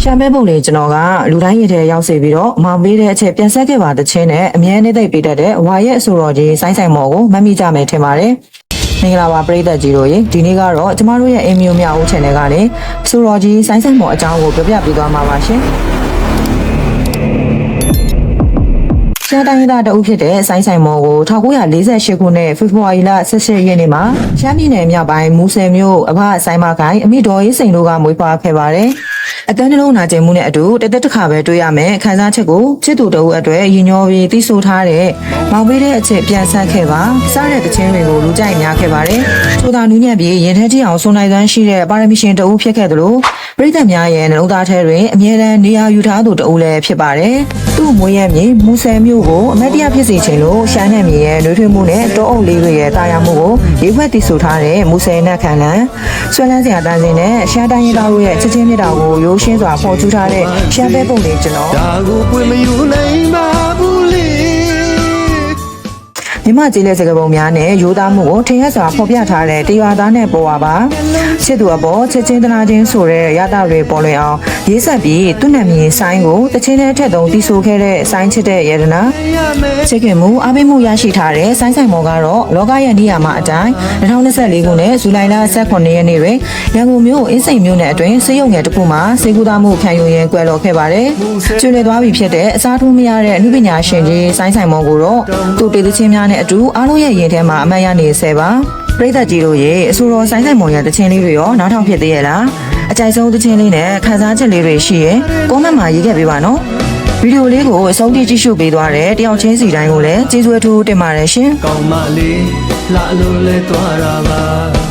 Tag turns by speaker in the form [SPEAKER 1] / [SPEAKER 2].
[SPEAKER 1] ရှာမဲပုံလေးကျွန်တော်ကလူတိုင်းရတဲ့ရောက်စေပြီးတော့မောင်ပေးတဲ့အချက်ပြန်ဆက်ခဲ့ပါတဲ့ချင်းနဲ့အမြဲတမ်းသိပေးတတ်တဲ့ဝါရဲ့အဆိုတော်ကြီးဆိုင်းဆိုင်မော်ကိုမှတ်မိကြမယ်ထင်ပါတယ်မင်္ဂလာပါပရိသတ်ကြီးတို့ရေဒီနေ့ကတော့ကျမတို့ရဲ့အင်မျိုးမြောက်ဦး channel ကနေအဆိုတော်ကြီးဆိုင်းဆိုင်မော်အကြောင်းကိုပြောပြပေးသွားမှာပါရှင်ရှမ်းတိုင်းသားတအုပ်ဖြစ်တဲ့ဆိုင်းဆိုင်မော်ကို1948ခုနှစ်ဖေဖော်ဝါရီလ18ရက်နေ့မှာရှမ်းပြည်နယ်မြောက်ပိုင်းမူဆယ်မြို့အဘဆိုင်မကိုင်းအမိတော်ရေးစိန်တို့ကမွေးဖွားခဲ့ပါတယ်အတန်းနှလုံးနာကျင်မှုနဲ့အတူတသက်တစ်ခါပဲတွေ့ရမယ်ခန်းစားချက်ကိုချစ်သူတအုပ်အတွက်ရည်ညောပြီးသိဆိုထားတဲ့မောင်ပေးတဲ့အချက်ပြန်ဆက်ခဲ့ပါစားတဲ့တခြင်းတွေကိုလူကြိုက်များခဲ့ပါတယ်ထိုသာနူးညံ့ပြီးရင်ထဲတိအောင်စုံနိုင်စွမ်းရှိတဲ့ပါရမီရှင်တအုပ်ဖြစ်ခဲ့သလိုပြည်သက်များရဲ့နှလုံးသားထဲတွင်အမြဲတမ်းနေရာယူထားသူတအုပ်လည်းဖြစ်ပါတယ်သူ့မွေးရမြေမူဆယ်မြို့ကိုအမတ်တရဖြစ်စေခြင်းလို့ရှမ်းနယ်မြေရဲ့နှွေးထွေးမှုနဲ့တောအုပ်လေးတွေရဲ့တာယာမှုကိုရေးဖွဲ့တည်ဆိုထားတဲ့မူဆယ်နတ်ခမ်းလန်ဆွဲလန်းစရာတန်းစင်နဲ့ရှမ်းတိုင်းရင်းသားတို့ရဲ့ချစ်ချင်းမြတ်တာကိုရိုးရှင်းစွာဖော်ကျူးထားတဲ့ရှမ်းပဲပုံလေးကျွန်တော်ဒါကိုပွင့်မယူနိုင်ပါဘူးလေမြမကြီးလက်စကပုံများနဲ့ရိုးသားမှုကိုထင်ရစွာဖော်ပြထားတဲ့တရွာသားနဲ့ပေါ်ပါပါချစ်သူအပေါ်ချစ်ချင်းတနာချင်းဆိုတဲ့ရတာတွေပေါ်လွင်အောင်ရေးဆက်ပြီးသူ့နာမည်ဆိုင်းကိုတချင်းနဲ့ထက်သုံးတီးဆိုခဲ့တဲ့ဆိုင်းချစ်တဲ့ရတနာချစ်ခင်မှုအားပေးမှုရရှိထားတဲ့ဆိုင်းဆိုင်မော်ကတော့လောကရဲ့နေရာမှာအတိုင်း2024ခုနှစ်ဇူလိုင်လ18ရက်နေ့တွင်ရန်ကုန်မြို့အင်းစိန်မြို့နယ်အတွင်းစေယုံငယ်တစ်ခုမှာစေကူသားမှုခံယူရင်းကွယ်လွန်ခဲ့ပါတယ်ကျွေးလည်သွားပြီဖြစ်တဲ့အစားထိုးမရတဲ့အမှုပညာရှင်ကြီးဆိုင်းဆိုင်မော်ကိုတော့သူ့တေးသချင်းများနဲ့အတူအားလုံးရဲ့ရင်ထဲမှာအမှတ်ရနေဆဲပါပရိသတ်ကြီးတို့ရေအဆိုတော်ဆိုင်းဆိုင်မော်ရဲ့တခြင်းလေးတွေရောနားထောင်ဖြစ်သေးရဲ့လားအကြိုက်ဆုံးတခြင်းလေးနဲ့ခန်းစားချက်လေးတွေရှိရင်ကွန်မန့်မှာရေးခဲ့ပေးပါနော်ဗီဒီယိုလေးကိုအဆုံးထိကြည့်ရှုပေးသွားတဲ့တယောက်ချင်းစီတိုင်းကိုလည်းကျေးဇူးအထူးတင်ပါတယ်ရှင်
[SPEAKER 2] ကောင်းမလေးလာလို့လဲသွားတာပါ